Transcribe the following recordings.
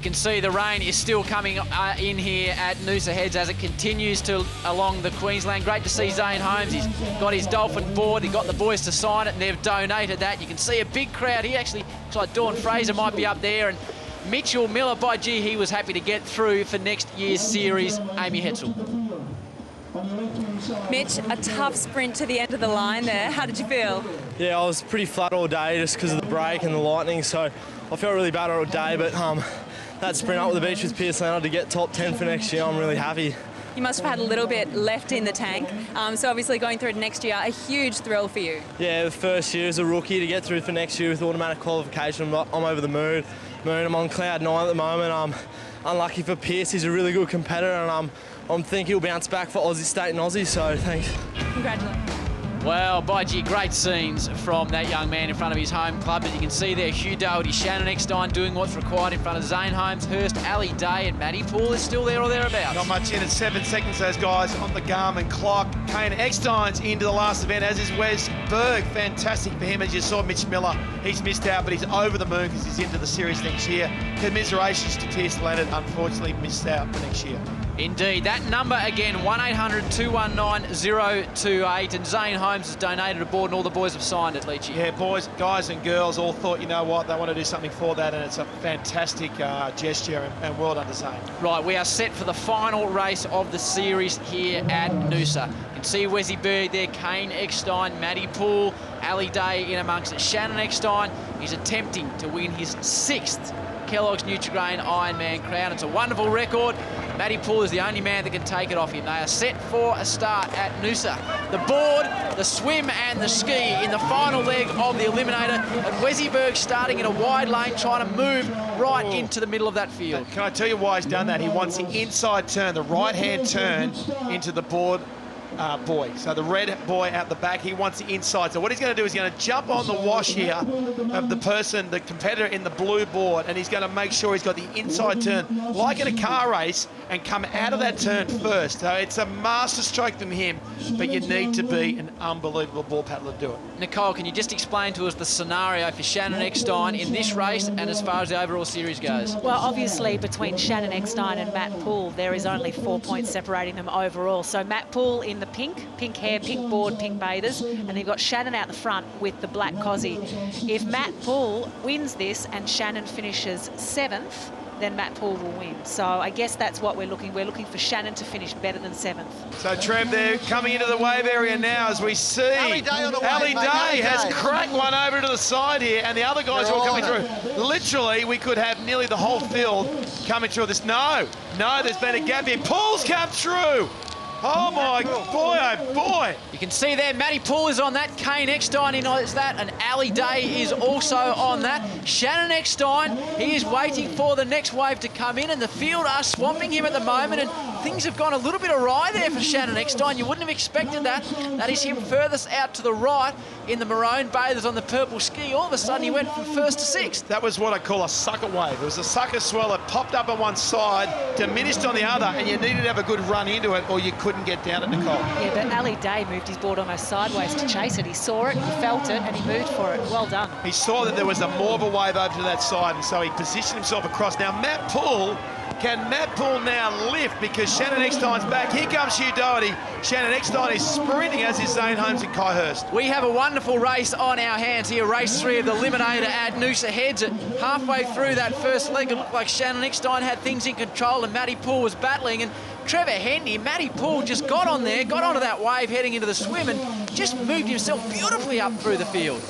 You can see the rain is still coming in here at Noosa Heads as it continues to along the Queensland. Great to see Zane Holmes. He's got his dolphin board. He got the boys to sign it and they've donated that. You can see a big crowd here. Actually, looks like Dawn Fraser might be up there. And Mitchell Miller, by gee, he was happy to get through for next year's series. Amy Hetzel. Mitch, a tough sprint to the end of the line there. How did you feel? Yeah, I was pretty flat all day just because of the break and the lightning, so I felt really bad all day, but that sprint up the beach with Pierce Leonard to get top 10 for next year, I'm really happy. You must have had a little bit left in the tank, so obviously going through to next year, a huge thrill for you. Yeah, the first year as a rookie to get through for next year with automatic qualification, I'm over the moon. I'm on cloud 9 at the moment. I'm unlucky for Pierce, he's a really good competitor, and I'm thinking he'll bounce back for Aussie State and Aussie, so thanks. Congratulations. Well, by gee, great scenes from that young man in front of his home club. As you can see there, Hugh Doherty, Shannon Eckstein doing what's required in front of Zane Holmes, Hurst, Ali Day, and Matty Poole is still there or thereabouts. Not much in it, 7 seconds, those guys on the Garmin clock. Kane Eckstein's into the last event, as is Wes Berg. Fantastic for him, as you saw Mitch Miller. He's missed out, but he's over the moon because he's into the series next year. Commiserations to Pierce Leonard, unfortunately missed out for next year. Indeed. That number again, 1-800-219-028, and Zane Holmes has donated a board and all the boys have signed it, Leachy. Yeah, boys, guys and girls all thought, you know what, they want to do something for that, and it's a fantastic gesture, and well done to Zane. Right, we are set for the final race of the series here at Noosa. You can see Wesley Berg there, Kane Eckstein, Matty Poole, Ali Day in amongst it. Shannon Eckstein is attempting to win his 6th Kellogg's Nutrigrain Ironman crown. It's a wonderful record. Matty Poole is the only man that can take it off him. They are set for a start at Noosa. The board, the swim and the ski in the final leg of the Eliminator. And Wesley Berg starting in a wide lane, trying to move right into the middle of that field. Can I tell you why he's done that? He wants the inside turn, the right-hand turn into the board boy. So the red boy out the back, he wants the inside. So what he's going to do is he's going to jump on the wash here of the person, the competitor in the blue board, and he's going to make sure he's got the inside turn, like in a car race, and come out of that turn first. So it's a master stroke from him, but you need to be an unbelievable ball paddler to do it. Nicole, can you just explain to us the scenario for Shannon Eckstein in this race and as far as the overall series goes? Well, obviously between Shannon Eckstein and Matt Poole, there is only 4 points separating them overall. So Matt Poole in the pink hair, pink board, pink bathers, and you've got Shannon out the front with the black cosy. If Matt Poole wins this and Shannon finishes 7th, then Matt Poole will win. So I guess that's what we're looking. We're looking for Shannon to finish better than 7th. So Trev there coming into the wave area now as we see Ali Day on the wave, Ali Day has cracked one over to the side here, and the other guys are all coming through. Literally, we could have nearly the whole field coming through this. No, there's been a gap here. Poole's come through. Oh my boy, oh boy. You can see there, Matty Poole is on that, Kane Eckstein is that, and Ali Day is also on that. Shannon Eckstein, he is waiting for the next wave to come in, and the field are swamping him at the moment, and things have gone a little bit awry there for Shannon Eckstein. You wouldn't have expected that. That is him furthest out to the right in the maroon bathers on the purple ski. All of a sudden, he went from 1st to 6th. That was what I call a sucker wave. It was a sucker swell that popped up on one side, diminished on the other, and you needed to have a good run into it, or you couldn't get down at Nicole. Yeah, but Ali Day moved his board almost sideways to chase it. He saw it, he felt it, and he moved for it. Well done. He saw that there was more of a wave over to that side, and so he positioned himself across. Now, Matt Poole, can Matt Poole now lift because Shannon Eckstein's back? Here comes Hugh Doherty. Shannon Eckstein is sprinting, as is Zane Holmes and Kai Hurst. We have a wonderful race on our hands here, race 3 of the Eliminator at Noosa Heads. Halfway through that first leg, it looked like Shannon Eckstein had things in control and Matty Poole was battling, and Trevor Hendy, Matty Poole just got on there, got onto that wave heading into the swim and just moved himself beautifully up through the field.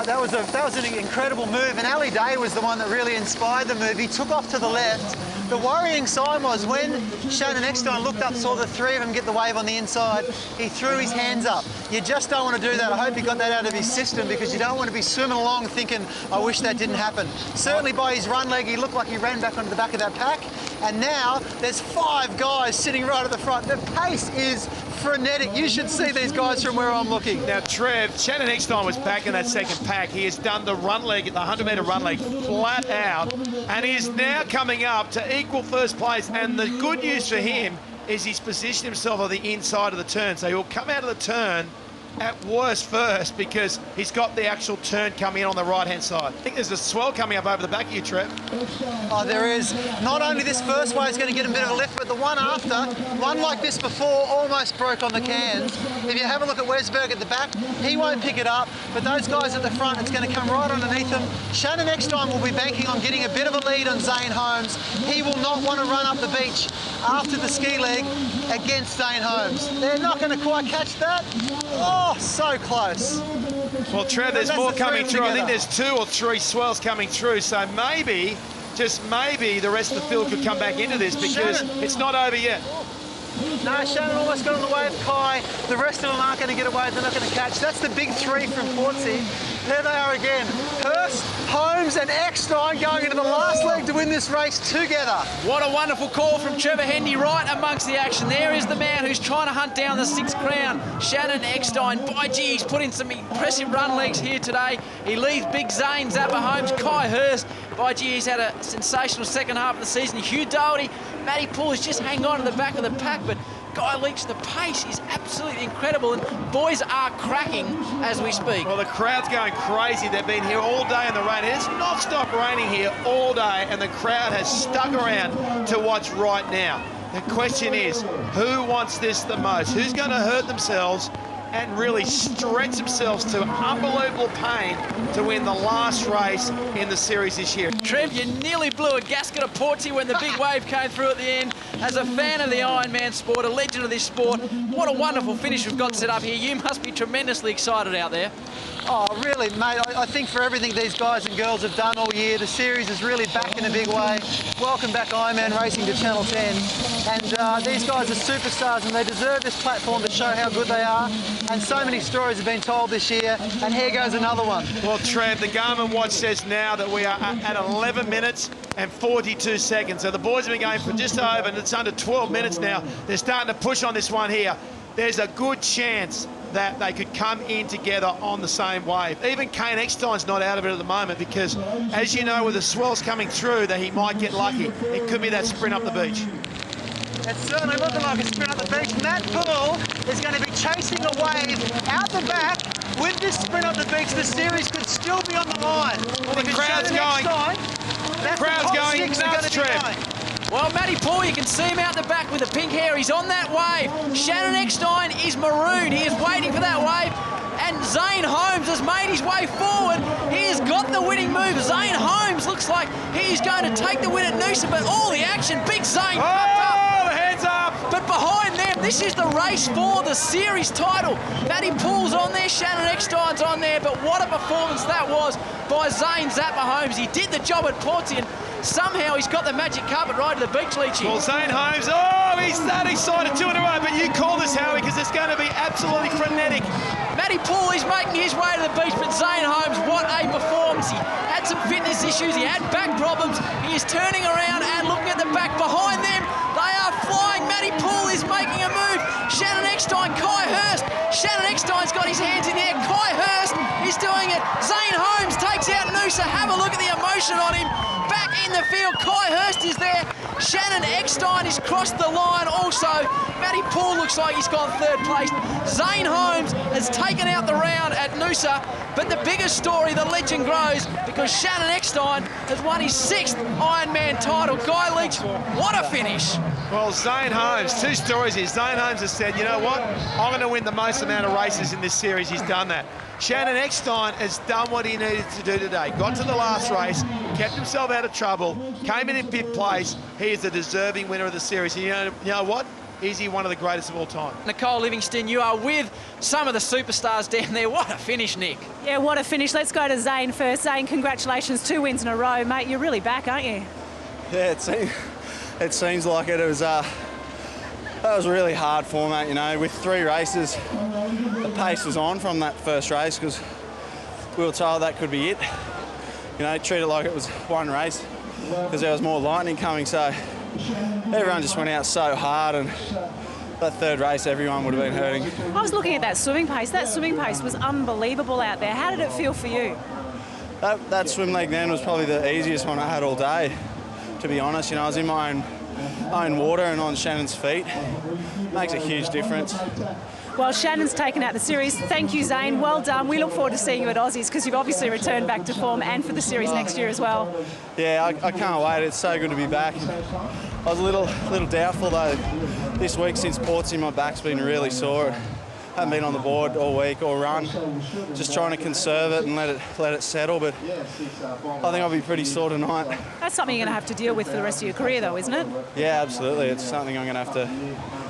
That was an incredible move, and Ali Day was the one that really inspired the move. He took off to the left. The worrying sign was when Shannon Eckstein looked up, saw the 3 of them get the wave on the inside, he threw his hands up. You just don't want to do that. I hope he got that out of his system, because you don't want to be swimming along thinking, I wish that didn't happen. Certainly by his run leg, he looked like he ran back onto the back of that pack. And now there's 5 guys sitting right at the front. The pace is frenetic. You should see these guys from where I'm looking. Now, Trev, Shannon Eckstein was back in that second pack. He has done the run leg, the 100-metre run leg, flat out, and he is now coming up to equal first place. And the good news for him is he's positioned himself on the inside of the turn. So he'll come out of the turn at worst first because he's got the actual turn coming in on the right-hand side. I think there's a swell coming up over the back of you, Trev. Oh, there is. Not only this first wave is going to get a bit of a lift, but the one after, one like this before, almost broke on the cans. If you have a look at Wesberg at the back, he won't pick it up, but those guys at the front, it's going to come right underneath them. Shannon Eckstein will be banking on getting a bit of a lead on Zane Holmes. He will not want to run up the beach after the ski leg against Zane Holmes. They're not going to quite catch that. Oh, so close. Well, Trev, there's more coming through. I think there's 2 or 3 swells coming through, so maybe, just maybe, the rest of the field could come back into this because it's not over yet. No, Shannon almost got on the wave. Kai, the rest of them aren't going to get away. They're not going to catch. That's the big 3 from Portsea. There they are again. Hurst, Holmes and Eckstein going into the last leg to win this race together. What a wonderful call from Trevor Hendy right amongst the action. There is the man who's trying to hunt down the 6th crown, Shannon Eckstein. By gee, he's put in some impressive run legs here today. He leads Big Zane, Zappa Holmes, Kai Hurst. By gee, he's had a sensational second half of the season. Hugh Doherty, Matty Poole is just hanging on to the back of the pack, but Guy Leach, the pace is absolutely incredible, and boys are cracking as we speak. Well, the crowd's going crazy. They've been here all day in the rain. It has not stopped raining here all day, and the crowd has stuck around to watch right now. The question is, who wants this the most? Who's going to hurt themselves and really stretch themselves to unbelievable pain to win the last race in the series this year? Trev, you nearly blew a gasket of Portsea when the big wave came through at the end. As a fan of the Ironman sport, a legend of this sport, what a wonderful finish we've got set up here. You must be tremendously excited out there. Oh, really, mate. I think for everything these guys and girls have done all year, the series is really back in a big way. Welcome back Ironman Racing to Channel 10. And these guys are superstars and they deserve this platform to show how good they are. And so many stories have been told this year. And here goes another one. Well, Trev, the Garmin watch says now that we are at 11 minutes and 42 seconds. So the boys have been going for just over, and it's under 12 minutes now. They're starting to push on this one here. There's a good chance that they could come in together on the same wave. Even Kane Eckstein's not out of it at the moment because, as you know, with the swells coming through, that he might get lucky. It could be that sprint up the beach. It's certainly looking like a sprint up the beach. Matt Poole is going to be chasing a wave out the back. With this sprint up the beach, the series could still be on the line. Well, the crowd's going. The crowd's going nuts, Trev. Well, Matty Poole, you can see him out the back with the pink hair. He's on that wave. Shannon Eckstein is marooned. He is waiting for that wave. And Zane Holmes has made his way forward. He has got the winning move. Zane Holmes looks like he's going to take the win at Noosa, but all the action, Big Zane popped up. The heads up. But behind them, this is the race for the series title. Matty Poole's on there, Shannon Eckstein's on there, but what a performance that was by Zane Zappa Holmes. He did the job at Portsea, and somehow he's got the magic carpet right to the beach, Leachy. Well, Zane Holmes, oh, he's that excited, 2 in a row, but you call this, Howie, because it's going to be absolutely frenetic. Matty Poole is making his way to the beach, but Zane Holmes, what a performance. He had some fitness issues, he had back problems. He is turning around and looking at the back behind them. They are flying. Matty Poole is making a move. Shannon Eckstein, Kai Hurst. Shannon Eckstein's got his hands in there. Kai Hurst is doing it. Zane Holmes takes out Noosa. Have a look at the emotion on him. Back in the field, Kai Hurst is there. Shannon Eckstein has crossed the line also. Matty Poole looks like he's gone 3rd place. Zane Holmes has taken out the round at Noosa, but the biggest story, the legend grows, because Shannon Eckstein has won his 6th Ironman title. Guy Leach, what a finish. Well, Zane Holmes, 2 stories here. Zane Holmes has said, you know what, I'm going to win the most amount of races in this series. He's done that. Shannon Eckstein has done what he needed to do today. Got to the last race, kept himself out of trouble, came in 5th place. He is a deserving winner of the series. And you know what? Is he one of the greatest of all time? Nicole Livingston, you are with some of the superstars down there. What a finish, Nick. Yeah, what a finish. Let's go to Zane first. Zane, congratulations, 2 wins in a row. Mate, you're really back, aren't you? Yeah, it seems like it. It was that was a really hard format, you know. With 3 races, the pace was on from that first race because we were told that could be it. You know, treat it like it was 1 race because there was more lightning coming, so everyone just went out so hard, and that 3rd race everyone would have been hurting. I was looking at that swimming pace. That swimming pace was unbelievable out there. How did it feel for you? That swim leg then was probably the easiest one I had all day, to be honest. You know, I was in my own water and on Shannon's feet. Makes a huge difference. Well, Shannon's taken out the series. Thank you, Zane. Well done. We look forward to seeing you at Aussies because you've obviously returned back to form and for the series next year as well. Yeah, I can't wait. It's so good to be back. I was a little doubtful though this week since Portsea. My back's been really sore. Haven't been on the board all week or run. Just trying to conserve it and let it settle. But I think I'll be pretty sore tonight. That's something you're going to have to deal with for the rest of your career, though, isn't it? Yeah, absolutely. It's something I'm going to have to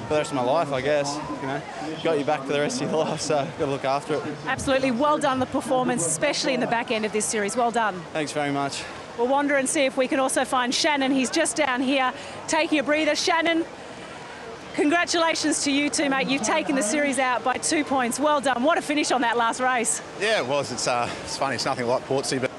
for the rest of my life, I guess. You know, got you back for the rest of your life, so got to look after it. Absolutely. Well done, the performance, especially in the back end of this series. Well done. Thanks very much. We'll wander and see if we can also find Shannon. He's just down here taking a breather. Shannon, congratulations to you two, mate. You've taken the series out by 2 points. Well done. What a finish on that last race. Yeah, it was. It's funny. It's nothing like Portsea, but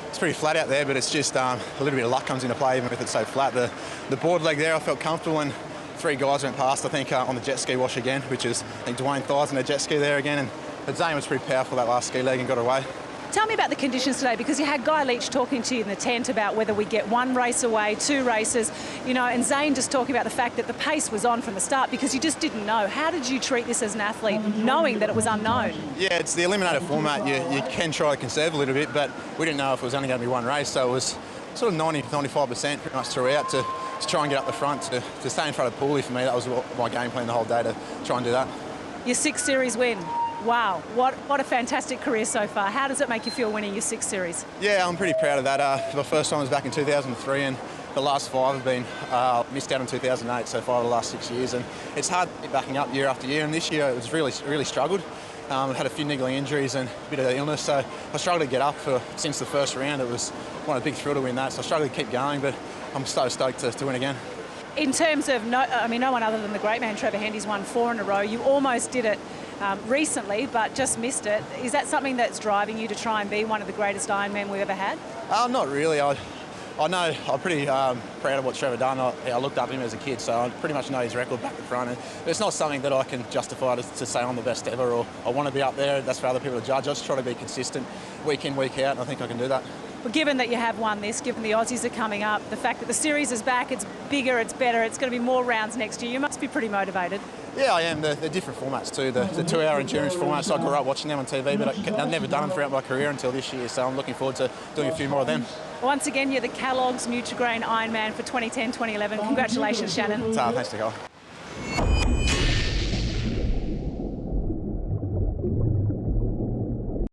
it's pretty flat out there. But it's just a little bit of luck comes into play, even if it's so flat. The board leg there, I felt comfortable, and 3 guys went past, I think, on the jet ski wash again, which is, I think, Dwayne Thighs and a jet ski there again. But Zane was pretty powerful that last ski leg and got away. Tell me about the conditions today, because you had Guy Leach talking to you in the tent about whether we get 1 race away, 2 races, you know, and Zane just talking about the fact that the pace was on from the start because you just didn't know. How did you treat this as an athlete, knowing that it was unknown? Yeah, it's the eliminator format. You can try to conserve a little bit, but we didn't know if it was only going to be 1 race, so it was sort of 90-95% pretty much throughout to try and get up the front, to stay in front of Pooley. For me, that was my game plan the whole day, to try and do that. Your 6th series win. Wow, what a fantastic career so far. How does it make you feel winning your 6th series? Yeah, I'm pretty proud of that. My first time was back in 2003, and the last 5 have been missed out in 2008, so 5 of the last 6 years. And it's hard to keep backing up year after year, and this year it was really struggled. I had a few niggling injuries and a bit of illness, so I struggled to get up since the first round. It was a big thrill to win that, so I struggled to keep going, but I'm so stoked to win again. In terms of, no one other than the great man Trevor Hendy's won 4 in a row. You almost did it recently, but just missed it. Is that something that's driving you to try and be one of the greatest Ironmen we've ever had? Not really. I know I'm pretty proud of what Trevor done. I looked up to him as a kid, so I pretty much know his record back to front. And it's not something that I can justify to say I'm the best ever, or I want to be up there. That's for other people to judge. I just try to be consistent week in, week out, and I think I can do that. Well, given that you have won this, given the Aussies are coming up, the fact that the series is back, it's bigger, it's better, it's going to be more rounds next year, you must be pretty motivated. Yeah, I am. They're different formats too. The 2-hour endurance formats, I grew up watching them on TV, but I've never done them throughout my career until this year, so I'm looking forward to doing a few more of them. Once again, you're the Kellogg's Nutrigrain Ironman for 2010-2011. Congratulations, Shannon. Thanks, Nicole.